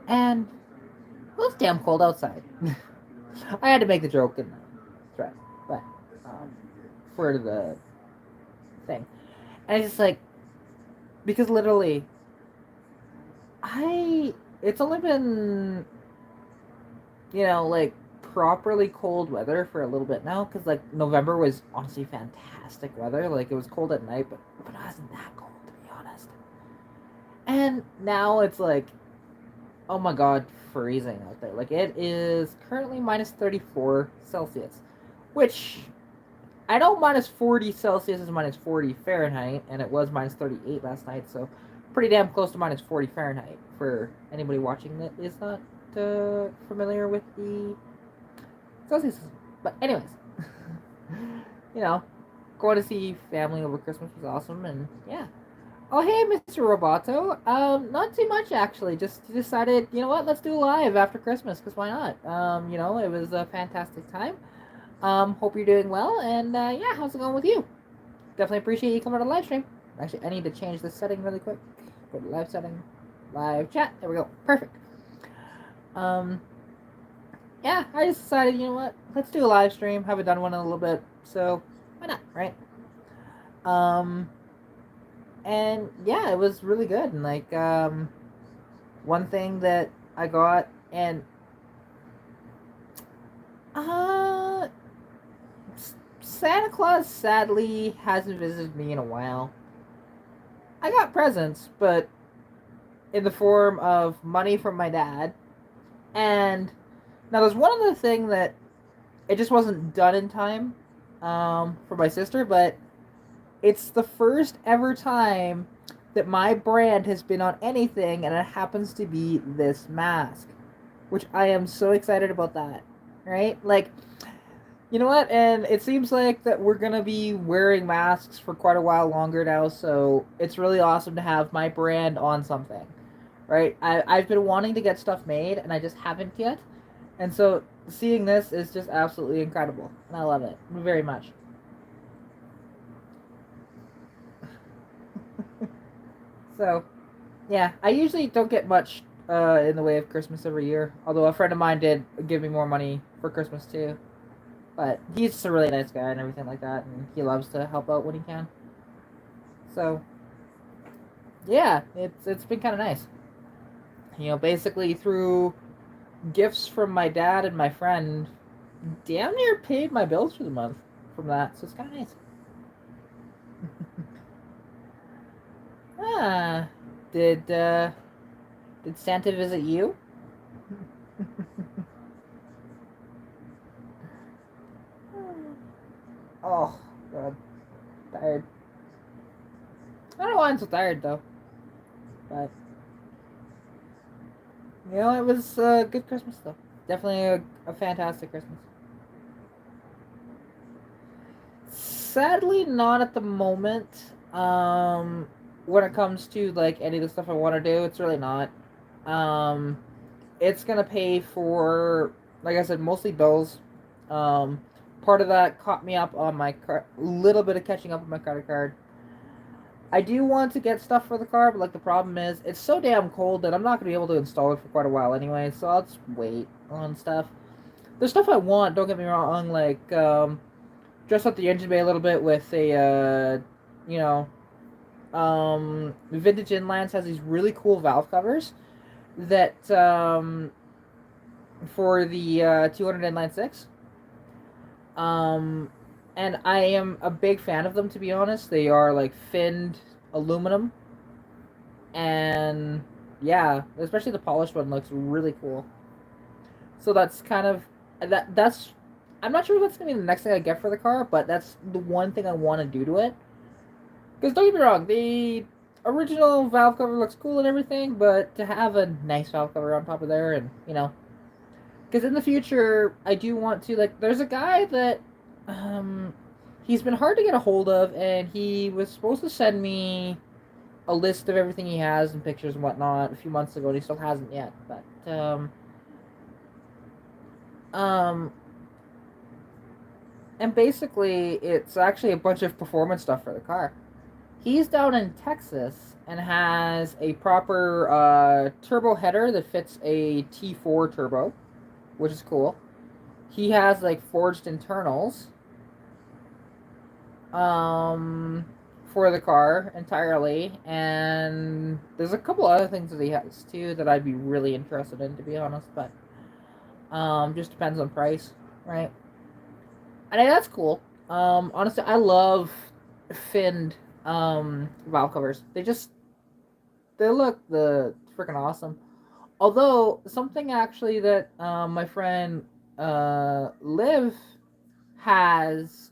And it was damn cold outside. I had to make the joke in the thread, but um, for the thing. And it's just like, because literally, I. It's only been, like properly cold weather for a little bit now, because like November was honestly fantastic weather. Like it was cold at night, but it wasn't that cold to be honest. And now it's like, oh my god, freezing out there. Like it is currently minus 34 Celsius, which I know minus 40 Celsius is minus 40 Fahrenheit, and it was minus 38 last night, so pretty damn close to minus 40 Fahrenheit for anybody watching that is not familiar with the Celsius system. But, anyways, you know, going to see family over Christmas was awesome, and yeah. Oh, hey, Mr. Roboto. Not too much actually. Just decided, you know what? Let's do live after Christmas, cause why not? It was a fantastic time. Hope you're doing well, and yeah, how's it going with you? Definitely appreciate you coming to the live stream. Actually, I need to change this setting really quick. Go to live setting, live chat. There we go. Perfect. Um, yeah, I just decided, you know what? Let's do a live stream. Haven't done one in a little bit, so why not, right? Um, and yeah, it was really good. And like, one thing that I got, and uh, Santa Claus sadly hasn't visited me in a while. I got presents, but in the form of money from my dad. And now there's one other thing that it just wasn't done in time for my sister, but it's the first ever time that my brand has been on anything, and it happens to be this mask, which I am so excited about that. Right? Like, you know what? And it seems like that we're gonna be wearing masks for quite a while longer now, so it's really awesome to have my brand on something. Right? I've been wanting to get stuff made, and I just haven't yet. And so seeing this is just absolutely incredible, and I love it very much. So, yeah, I usually don't get much in the way of Christmas every year. Although a friend of mine did give me more money for Christmas too. But he's just a really nice guy and everything like that, and he loves to help out when he can. So, yeah, it's been kind of nice. Basically through gifts from my dad and my friend, damn near paid my bills for the month from that. So it's kind of nice. Ah, did uh, did Santa visit you? Oh, God, tired. I don't know why I'm so tired though, but it was a good Christmas though. Definitely a fantastic Christmas. Sadly, not at the moment. When it comes to like any of the stuff I want to do, it's really not. Um, it's gonna pay for, like I said, mostly bills. Um, Part of that caught me up on my little bit of catching up on my credit card. I do want to get stuff for the car, but like the problem is it's so damn cold that I'm not gonna be able to install it for quite a while anyway. So I'll just wait on stuff. There's stuff I want. Don't get me wrong. Like dress up the engine bay a little bit with a you know vintage inlines has these really cool valve covers that for the 200 inline six. Um, and I am a big fan of them, to be honest. They are like finned aluminum, and yeah, especially the polished one looks really cool. So that's kind of that's. I'm not sure if that's gonna be the next thing I get for the car, but that's the one thing I want to do to it. Because don't get me wrong, the original valve cover looks cool and everything, but to have a nice valve cover on top of there, and because in the future I do want to, like, there's a guy that um he's been hard to get a hold of, and he was supposed to send me a list of everything he has and pictures and whatnot a few months ago, and he still hasn't yet. But um and basically it's actually a bunch of performance stuff for the car. He's down in Texas and has a proper turbo header that fits a T4 turbo, which is cool. He has like forged internals for the car entirely, and there's a couple other things that he has too that I'd be really interested in, to be honest, but just depends on price, right? I think that's cool. Honestly, I love finned valve covers. They look the freaking awesome. Although something actually that my friend Liv has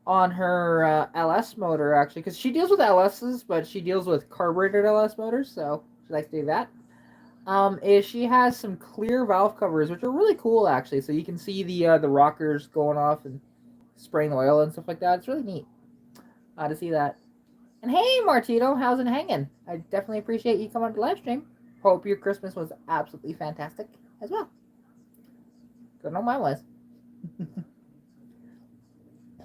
on her LS motor, actually, because she deals with LSs, but she deals with carbureted LS motors, so she likes to do that. Is she has some clear valve covers, which are really cool, actually. So you can see the rockers going off and spraying oil and stuff like that. It's really neat to see that. And hey, Martino, how's it hanging? I definitely appreciate you coming to the live stream. Hope your Christmas was absolutely fantastic as well. Good on mine was.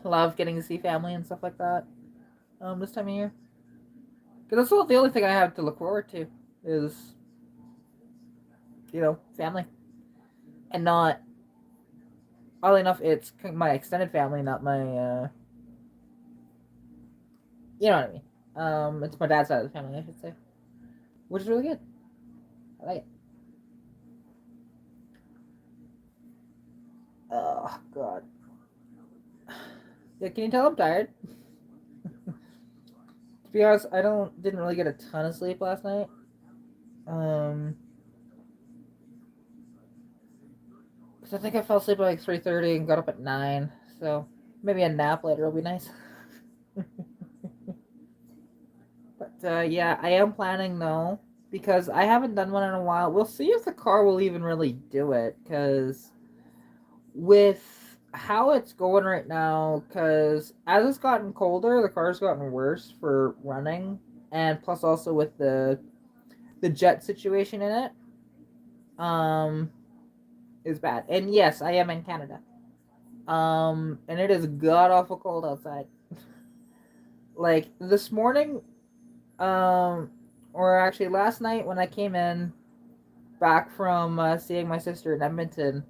Love getting to see family and stuff like that this time of year. Because that's the only thing I have to look forward to is, family. And not, oddly enough, it's my extended family, not my, you know what I mean. It's my dad's side of the family, I should say. Which is really good. I like it. Oh, God. Yeah, can you tell I'm tired? To be honest, didn't really get a ton of sleep last night. Because I think I fell asleep at like 3:30 and got up at 9. So maybe a nap later will be nice. But yeah, I am planning though, because I haven't done one in a while. We'll see if the car will even really do it, because with how it's going right now, because as it's gotten colder, the car's gotten worse for running, and plus also with the jet situation in it, um, is bad. And yes, I am in Canada. And it is god awful cold outside. Like this morning, um, or actually last night when I came in back from seeing my sister in Edmonton,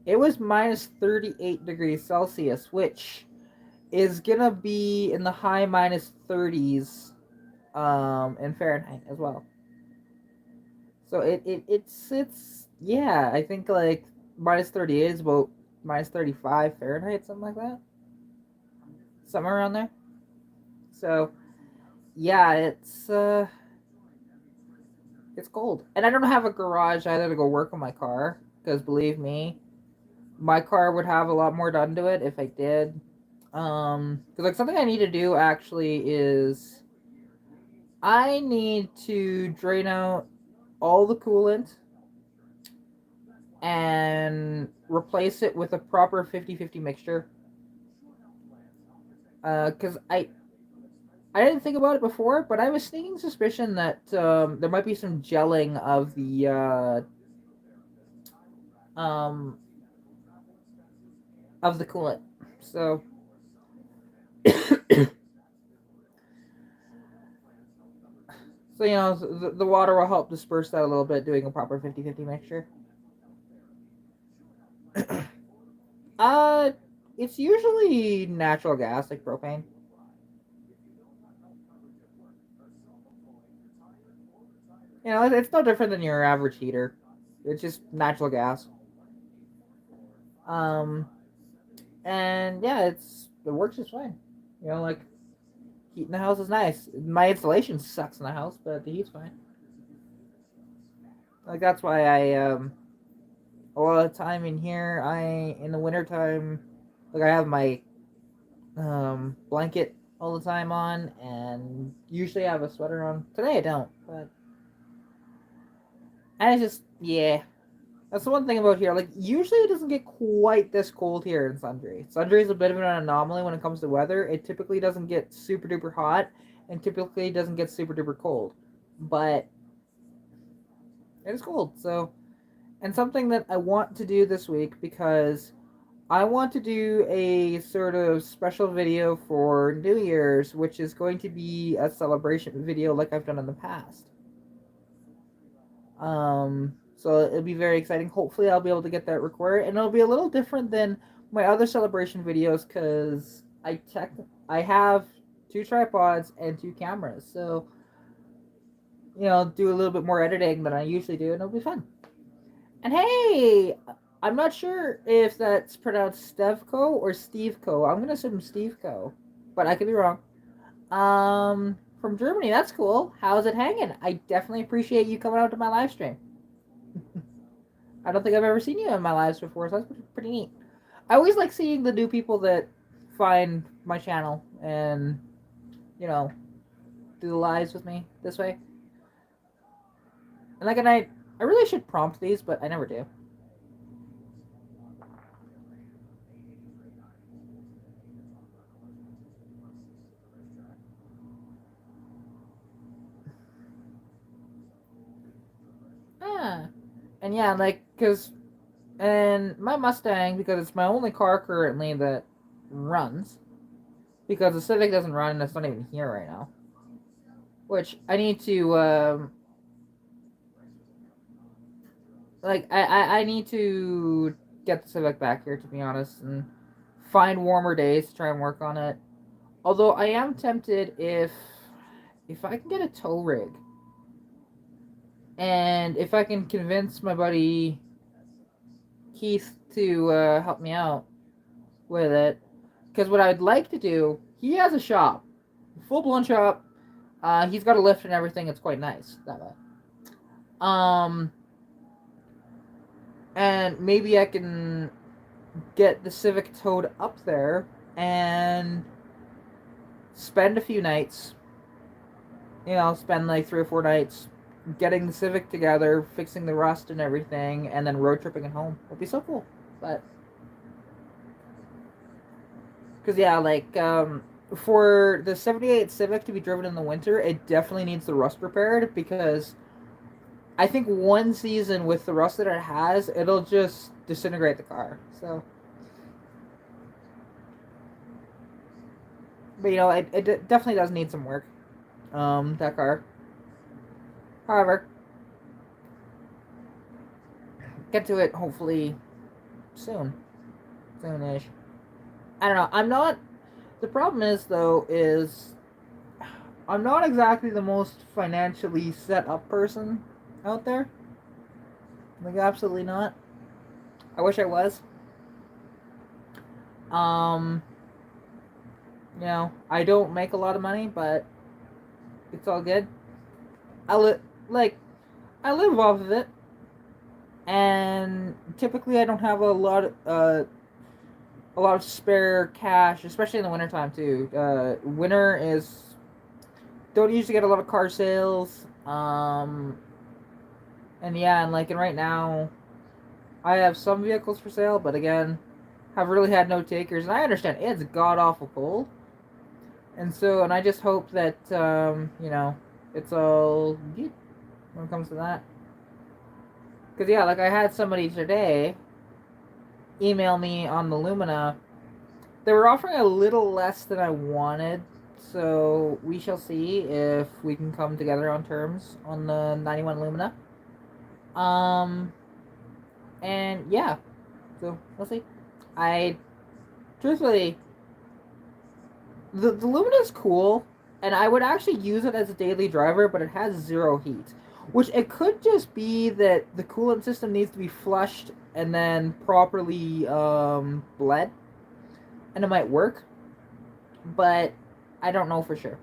it was minus 38 degrees Celsius, which is gonna be in the high minus 30s in Fahrenheit as well. So it's yeah, I think like minus 38 is about minus 35 Fahrenheit, something like that, somewhere around there. So yeah, it's cold, and I don't have a garage either to go work on my car, because believe me, my car would have a lot more done to it if I did. Because like something I need to do actually is I need to drain out all the coolant and replace it with a proper 50-50 mixture. Because I didn't think about it before, but I have a sneaking suspicion that there might be some gelling of um, the coolant. So, the water will help disperse that a little bit, doing a proper 50-50 mixture. uh, it's usually natural gas, like propane. It's no different than your average heater. It's just natural gas. Um, and yeah, it works just fine. Like heat in the house is nice. My insulation sucks in the house, but the heat's fine. Like that's why a lot of the time in here, in the wintertime, like I have my blanket all the time on, and usually I have a sweater on. Today I don't, but and it's just yeah. That's the one thing about here. Like usually it doesn't get quite this cold here in Sundre. Sundre is a bit of an anomaly when it comes to weather. It typically doesn't get super duper hot, and typically doesn't get super duper cold, but it is cold. So, and something that I want to do this week, because I want to do a sort of special video for New Year's, which is going to be a celebration video like I've done in the past. So it'll be very exciting. Hopefully, I'll be able to get that recorded, and it'll be a little different than my other celebration videos because I have two tripods and two cameras, so do a little bit more editing than I usually do, and it'll be fun. And hey, I'm not sure if that's pronounced Stevco or Steveco. I'm gonna assume Steveco, but I could be wrong. From Germany, that's cool. How's it hanging? I definitely appreciate you coming out to my live stream. I don't think I've ever seen you in my lives before, so that's pretty neat. I always like seeing the new people that find my channel and do the lives with me this way. And I really should prompt these, but I never do. Ah, and yeah, and my Mustang, because it's my only car currently that runs, because the Civic doesn't run and it's not even here right now. Which I need to I need to get the Civic back here, to be honest, and find warmer days to try and work on it. Although I am tempted if I can get a tow rig, and if I can convince my buddy Keith to help me out with it, because what I'd like to do, he has a shop, full blown shop. He's got a lift and everything. It's quite nice that way. And maybe I can get the Civic towed up there and spend a few nights. Spend like 3 or 4 nights getting the Civic together, fixing the rust and everything, and then road tripping it home. It'd be so cool. But because for the '78 Civic to be driven in the winter, it definitely needs the rust repaired, because I think one season with the rust that it has, it'll just disintegrate the car. So, but it definitely does need some work. That car. However, get to it hopefully soon, soonish. I don't know. I'm not. The problem is though is I'm not exactly the most financially set up person out there. Like, absolutely not. I wish I was. Um, I don't make a lot of money, but it's all good. I live off of it, and typically I don't have a lot of spare cash, especially in the wintertime too. Winter is don't usually get a lot of car sales. And yeah, and right now, I have some vehicles for sale, but again, have really had no takers. And I understand it's god awful cold, and I just hope that it's all good when it comes to that. Because yeah, I had somebody today email me on the Lumina. They were offering a little less than I wanted, so we shall see if we can come together on terms on the 91 Lumina. And yeah, so we'll see. Truthfully, the Lumina is cool, and I would actually use it as a daily driver, but it has zero heat. Which it could just be that the coolant system needs to be flushed and then properly bled, and it might work, but I don't know for sure.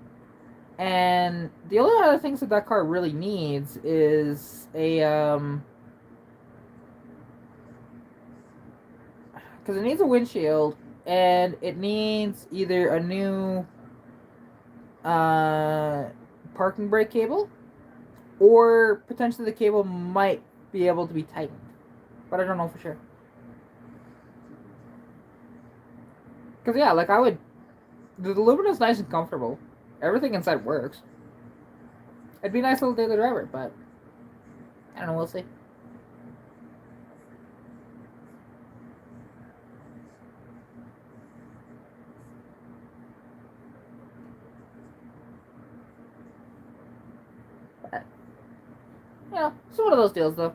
And the only other things that car really needs is because it needs a windshield, and it needs either a new parking brake cable, or potentially the cable might be able to be tightened, but I don't know for sure. Because yeah, the Lumina's nice and comfortable. Everything inside works. It'd be a nice little daily driver, but I don't know. We'll see. it's one of those deals though.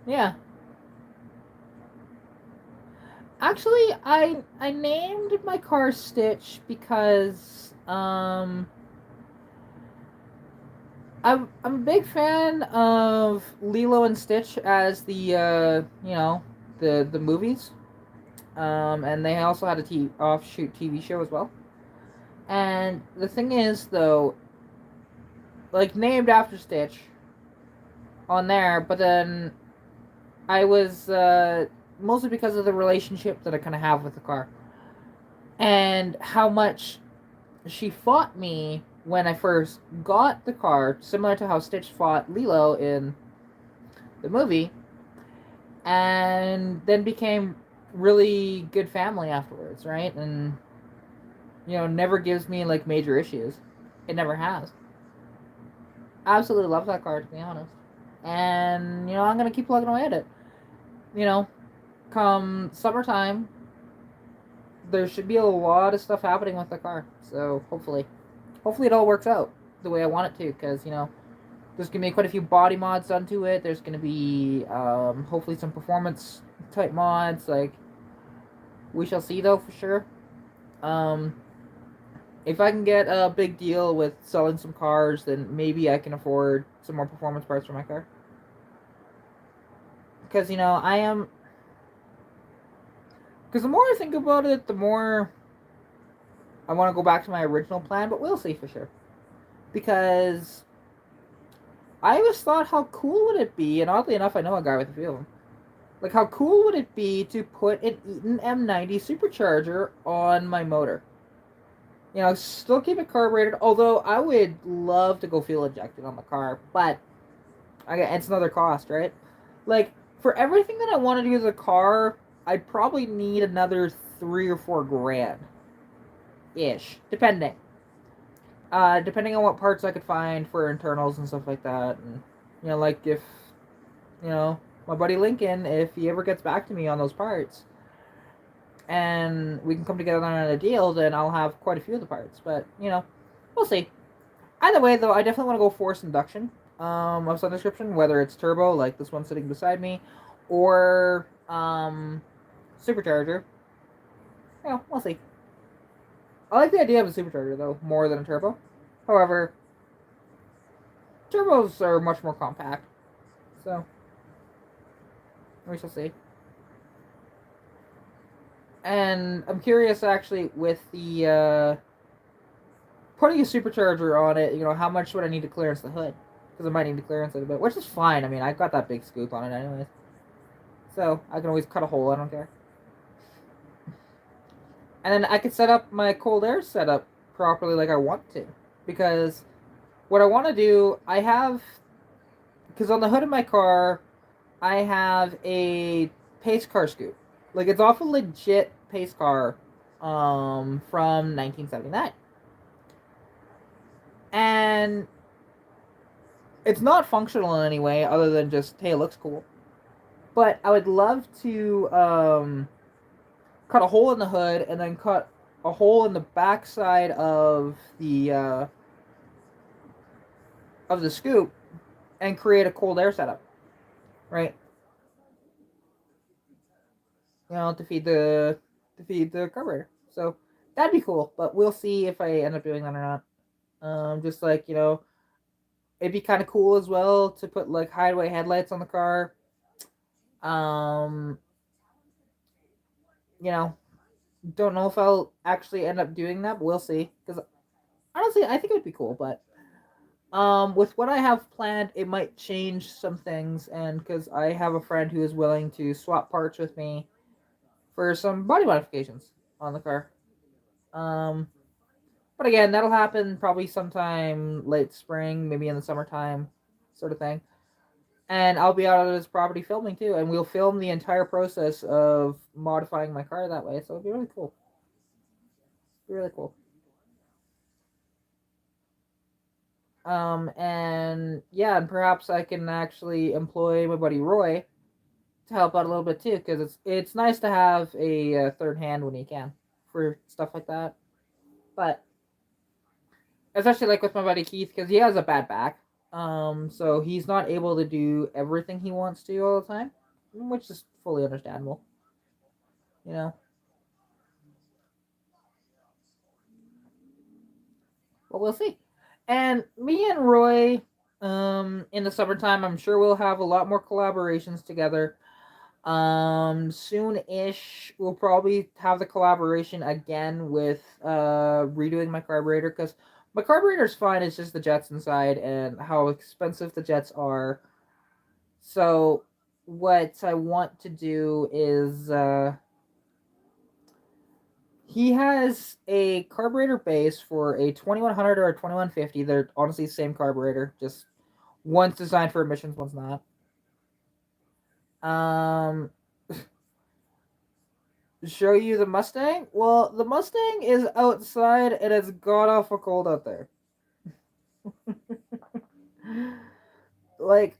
Yeah. Actually, I named my car Stitch because I'm a big fan of Lilo and Stitch as the the movies. And they also had a offshoot TV show as well. And the thing is, though, like named after Stitch on there, but then I was mostly because of the relationship that I kind of have with the car and how much she fought me when I first got the car, similar to how Stitch fought Lilo in the movie, and then became really good family afterwards, right? And never gives me like major issues. It never has. I absolutely love that car, to be honest. And I'm gonna keep plugging away at it. You know, come summertime, there should be a lot of stuff happening with the car. So hopefully it all works out the way I want it to. Because there's gonna be quite a few body mods done to it. There's gonna be hopefully some performance type mods. Like we shall see though for sure. Um, if I can get a big deal with selling some cars, then maybe I can afford some more performance parts for my car. Because I am. Because the more I think about it, the more I want to go back to my original plan. But we'll see for sure. Because I always thought, how cool would it be? And oddly enough, I know a guy with a few of them. Like, how cool would it be to put an Eaton M90 supercharger on my motor? Still keep it carbureted. Although I would love to go fuel injected on the car, but it's another cost, right? Like for everything that I want to do with a car, I'd probably need another 3 or 4 grand, ish, depending. Depending on what parts I could find for internals and stuff like that, and like if my buddy Lincoln, if he ever gets back to me on those parts, and we can come together on a deal, then I'll have quite a few of the parts. But we'll see. Either way, though, I definitely want to go force induction of some description, whether it's turbo, like this one sitting beside me, or supercharger. We'll see. I like the idea of a supercharger, though, more than a turbo. However, turbos are much more compact. So, we shall see. And I'm curious, actually, with the putting a supercharger on it, how much would I need to clearance the hood? Because I might need to clearance it a bit, which is fine. I mean, I've got that big scoop on it anyways. So, I can always cut a hole, I don't care. And then I could set up my cold air setup properly like I want to. Because what I want to do, I have... Because on the hood of my car, I have a pace car scoop. Like, it's off a legit pace car from 1979. And it's not functional in any way other than just, hey, it looks cool. But I would love to cut a hole in the hood and then cut a hole in the backside of the scoop and create a cold air setup, right? To feed the carburetor. So that'd be cool. But we'll see if I end up doing that or not. Just like it'd be kind of cool as well to put like hideaway headlights on the car. Um, you know, don't know if I'll actually end up doing that, but we'll see. Because honestly, I think it would be cool. But with what I have planned, it might change some things, and because I have a friend who is willing to swap parts with me for some body modifications on the car. Um, but again, that'll happen probably sometime late spring, maybe in the summertime, sort of thing. And I'll be out at his property filming too, and we'll film the entire process of modifying my car that way. So it'll be really cool. Be really cool. And yeah, and perhaps I can actually employ my buddy Roy to help out a little bit too, because it's nice to have a third hand when you can for stuff like that. But especially like with my buddy Keith, because he has a bad back. So he's not able to do everything he wants to all the time, which is fully understandable. You know, but we'll see. And me and Roy, in the summertime, I'm sure we'll have a lot more collaborations together. Soon-ish, we'll probably have the collaboration again with redoing my carburetor because my carburetor's fine. It's just the jets inside and how expensive the jets are. So, what I want to do is he has a carburetor base for a 2100 or a 2150. They're honestly the same carburetor, just one's designed for emissions, one's not. Um, show you the Mustang? Well, the Mustang is outside and it's god awful cold out there. Like,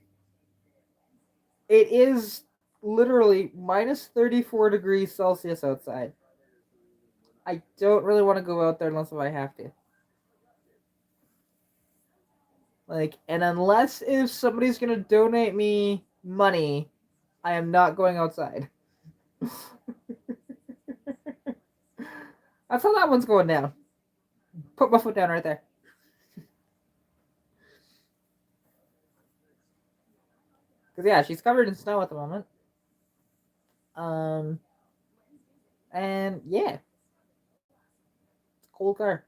it is literally minus 34 degrees Celsius outside. I don't really want to go out there unless if I have to. Like, and unless if somebody's gonna donate me money, I am not going outside. That's how that one's going down. Put my foot down right there. Cause yeah, she's covered in snow at the moment. Um, and yeah, it's a cool car.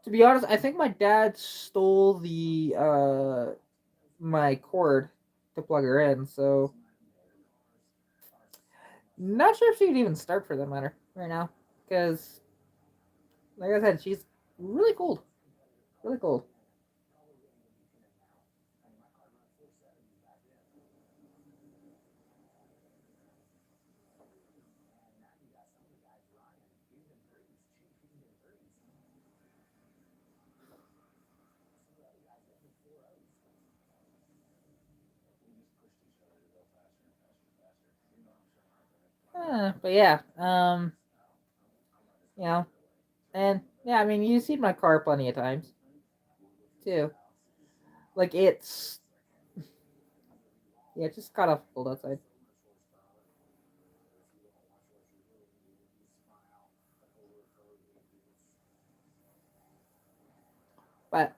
To be honest, I think my dad stole the my cord to plug her in, so not sure if she could even start for that matter right now. Because, like I said, she's really cold, really cold. But yeah, you know, and yeah, I mean, you've seen my car plenty of times too. Like it's yeah, it's just got off cold outside. But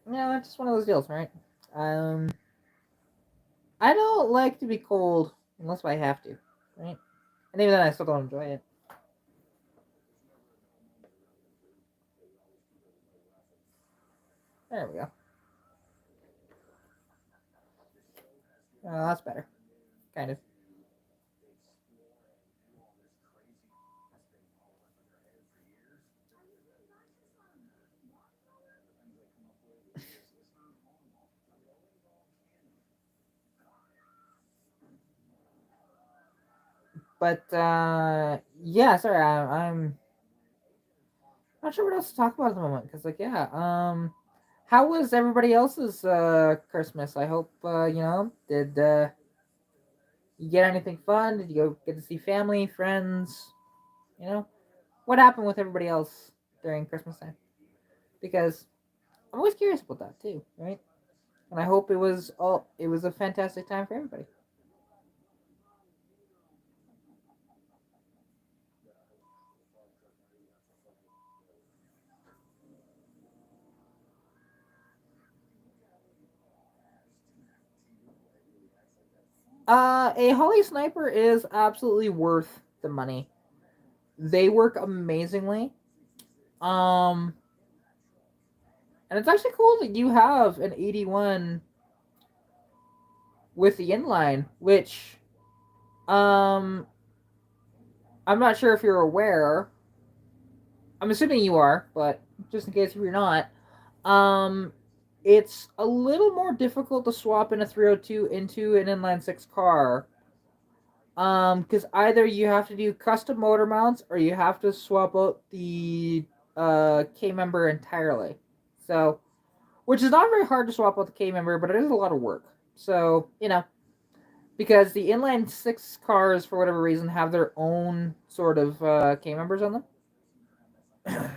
it's just one of those deals, right? Um, I don't like to be cold unless I have to, right? And even then, I still don't enjoy it. There we go. That's better, kind of. But yeah, sorry, I'm not sure what else to talk about at the moment because, like, yeah, how was everybody else's Christmas? I hope did you get anything fun? Did you go get to see family, friends? You know, what happened with everybody else during Christmas time? Because I'm always curious about that too, right? And I hope it was a fantastic time for everybody. A Holly Sniper is absolutely worth the money. They work amazingly. Um, and it's actually cool that you have an 81 with the inline, which um I'm not sure if you're aware. I'm assuming you are, but just in case if you're not, um it's a little more difficult to swap in a 302 into an inline 6 car. Because either you have to do custom motor mounts or you have to swap out the K member entirely. So, which is not very hard to swap out the K member, but it is a lot of work. So, because the inline 6 cars, for whatever reason, have their own sort of K members on them.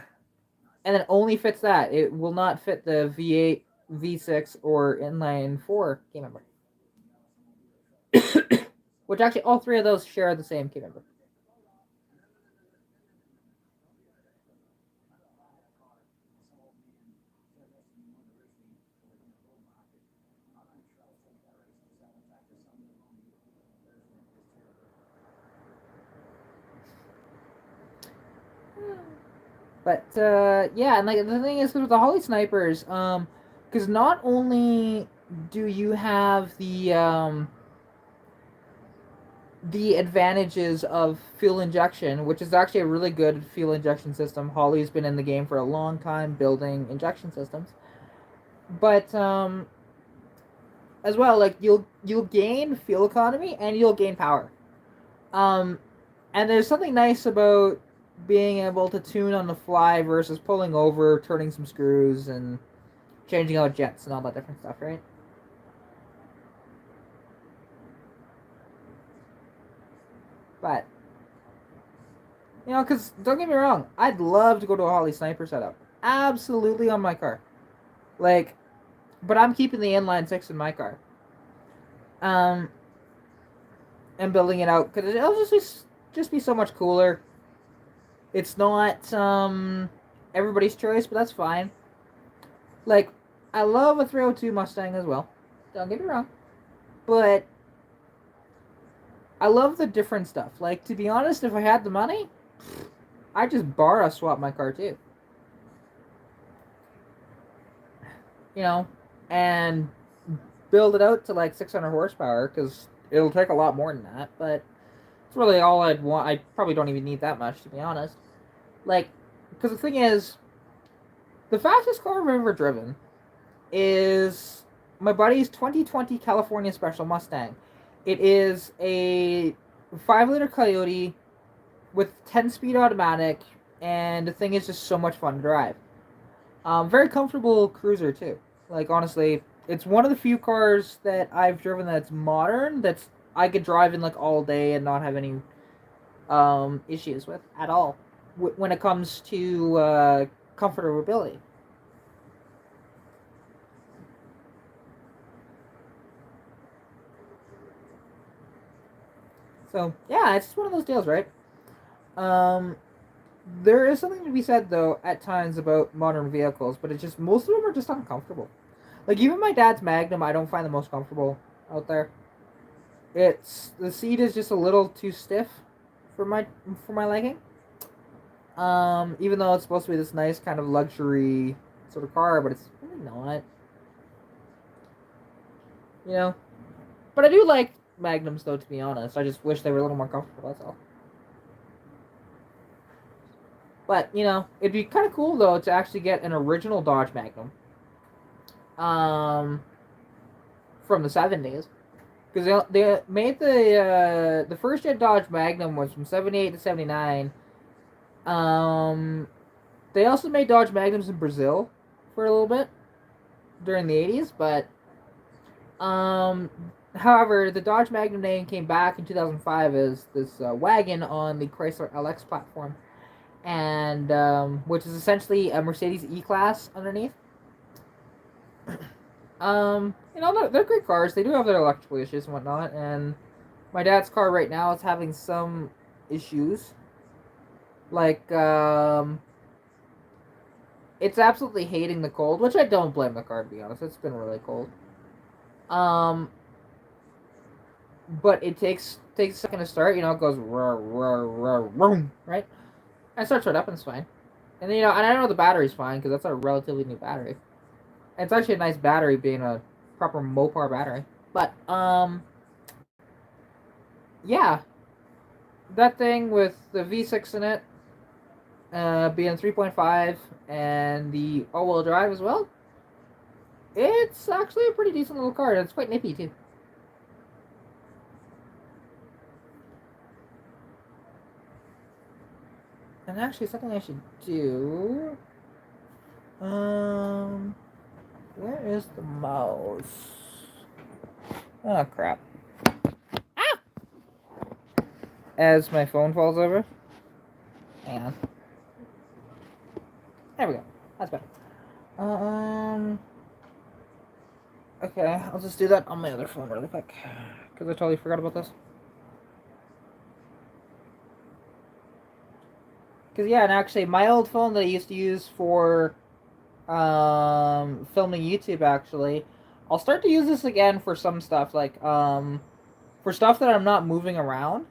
and it only fits that. It will not fit the V8, V6, or inline 4 key member. Which actually, all three of those share the same key member. But yeah, and like the thing is with the Holly snipers, because not only do you have the advantages of fuel injection, which is actually a really good fuel injection system. Holly's been in the game for a long time building injection systems, but as well, like you'll gain fuel economy and you'll gain power. Um, and there's something nice about being able to tune on the fly versus pulling over, turning some screws, and changing out jets and all that different stuff, right? But because don't get me wrong, I'd love to go to a Holly sniper setup, absolutely on my car, like, but I'm keeping the inline six in my car, um, and building it out because it'll just be so much cooler. It's not everybody's choice, but that's fine. Like, I love a 302 Mustang as well. Don't get me wrong, but I love the different stuff. Like, to be honest, if I had the money, I'd just borrow swap my car too. And build it out to like 600 horsepower because it'll take a lot more than that. But it's really all I'd want. I probably don't even need that much, to be honest. Like, because the thing is, the fastest car I've ever driven is my buddy's 2020 California Special Mustang. It is a 5-liter Coyote with 10-speed automatic, and the thing is just so much fun to drive. Very comfortable cruiser too. Like, honestly, it's one of the few cars that I've driven that's modern that's I could drive in like all day and not have any issues with at all when it comes to comfortability. So yeah, it's just one of those deals, right? Um, there is something to be said though at times about modern vehicles, but it's just most of them are just uncomfortable. Like even my dad's Magnum, I don't find the most comfortable out there. It's the seat is just a little too stiff for my liking. Even though it's supposed to be this nice kind of luxury sort of car, but it's really not. You know. But I do like Magnums though, to be honest. I just wish they were a little more comfortable. That's all. But it'd be kind of cool though to actually get an original Dodge Magnum, um, from the '70s, because they made the first gen Dodge Magnum was from '78 to '79. Um, they also made Dodge Magnums in Brazil for a little bit during the '80s, but however, the Dodge Magnum name came back in 2005 as this wagon on the Chrysler LX platform, and which is essentially a Mercedes E-Class underneath. They're great cars. They do have their electrical issues and whatnot, and my dad's car right now is having some issues. Like, it's absolutely hating the cold, which I don't blame the car, to be honest. It's been really cold. Um, but it takes a second to start. It goes roar, roar, roar, roar, right? And it starts right up and it's fine. And then, and I know the battery's fine because that's a relatively new battery. And it's actually a nice battery, being a proper Mopar battery. But yeah, that thing with the V6 in it, being 3.5 and the all-wheel drive as well, it's actually a pretty decent little car. It's quite nippy too. And actually, something I should do. Where is the mouse? Oh crap! Ah! As my phone falls over. Hang on. There we go. That's better. Okay, I'll just do that on my other phone really quick. Because I totally forgot about this. Because, yeah, and actually, my old phone that I used to use for filming YouTube, actually, I'll start to use this again for some stuff. Like, for stuff that I'm not moving around,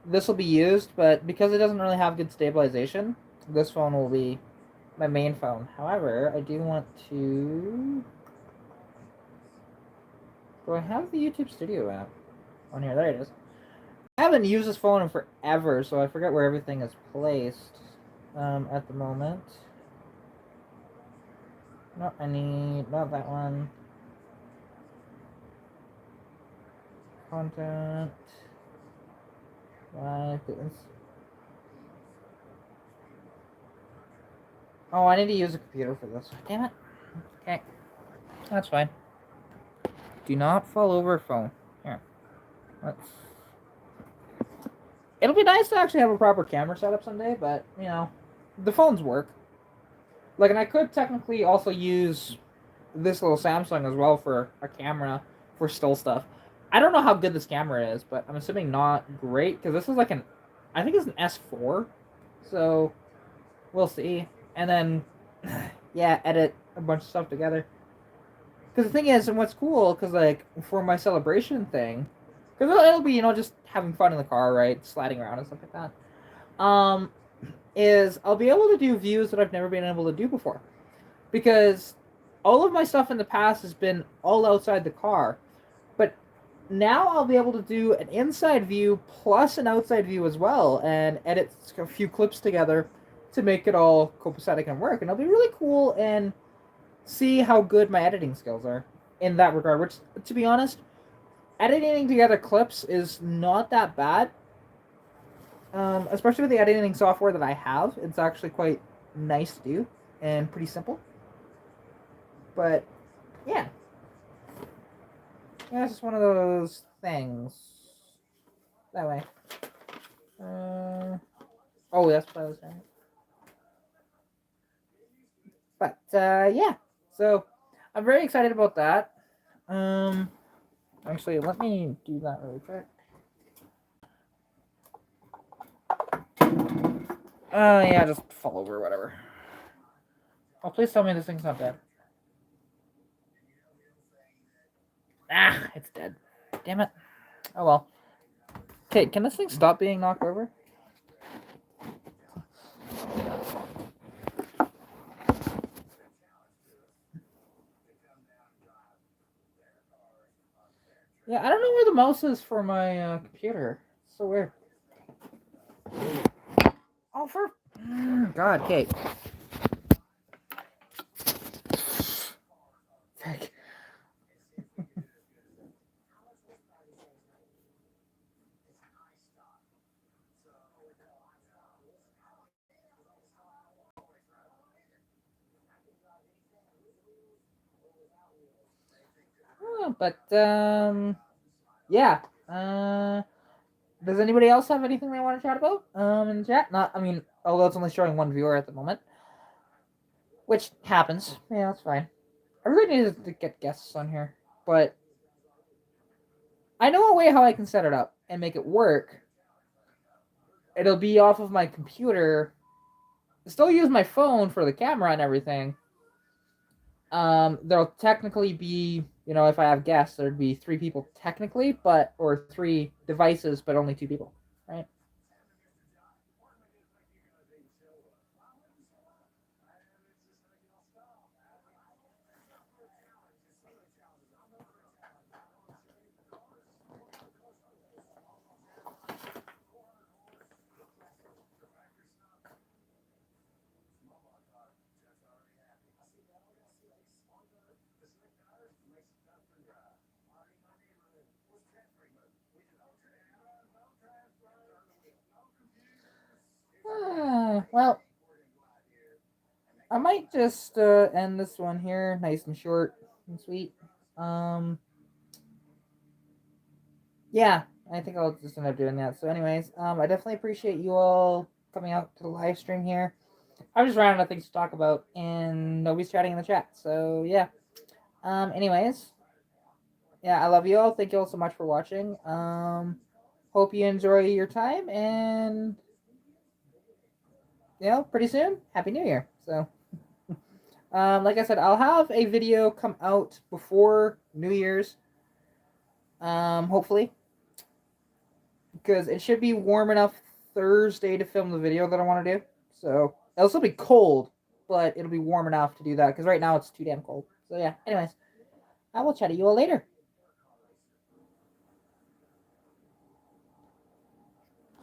this will be used, but because it doesn't really have good stabilization, this phone will be my main phone. However, I do want to... Do I have the YouTube Studio app on here? There it is. I haven't used this phone in forever, so I forget where everything is placed at the moment. No, I need... Not that one. Content. Live. Oh, I need to use a computer for this. Damn it. Okay. That's fine. Do not fall over a phone. Here. Let's... It'll be nice to actually have a proper camera setup someday, but, you know, the phones work. Like, and I could technically also use this little Samsung as well for a camera for still stuff. I don't know how good this camera is, but I'm assuming not great, because this is like an... I think it's an S4, so we'll see. And then, yeah, edit a bunch of stuff together. Because the thing is, and what's cool, because, like, for my celebration thing, because it'll be, you know, just having fun in the car, right? Sliding around and stuff like that. Is I'll be able to do views that I've never been able to do before. Because all of my stuff in the past has been all outside the car. But now I'll be able to do an inside view plus an outside view as well and edit a few clips together to make it all copacetic and work. And it'll be really cool and see how good my editing skills are in that regard. Which, to be honest, editing together clips is not that bad. Especially with the editing software that I have. It's actually quite nice to do and pretty simple. But, yeah. Yeah, it's just one of those things. That way. Oh, that's what I was saying. But, yeah. So, I'm very excited about that. Actually, let me do that really quick. Yeah, just fall over, whatever. Oh, please tell me this thing's not dead. Ah, it's dead. Damn it. Oh well. Okay, can this thing stop being knocked over? Yeah, I don't know where the mouse is for my computer. It's so weird. Oh, for... God, Kate. Heck. Oh, but, yeah. Does anybody else have anything they want to chat about? In the chat? Not, I mean, although it's only showing one viewer at the moment. Which happens. Yeah, that's fine. I really need to get guests on here. But I know a way how I can set it up and make it work. It'll be off of my computer. Still use my phone for the camera and everything. There'll technically be, you know, if I have guests, there'd be 3 people technically, but or 3 devices, but only 2 people, right? Well, I might just end this one here, nice and short and sweet. Um, yeah, I think I'll just end up doing that. So, anyways, I definitely appreciate you all coming out to the live stream here. I'm just running out of things to talk about, and nobody's chatting in the chat. So yeah. Anyways, yeah, I love you all. Thank you all so much for watching. Hope you enjoy your time, and pretty soon, Happy New Year. So, like I said, I'll have a video come out before New Year's. Hopefully, because it should be warm enough Thursday to film the video that I want to do. So it'll still be cold, but it'll be warm enough to do that. Because right now it's too damn cold. So yeah. Anyways, I will chat to you all later.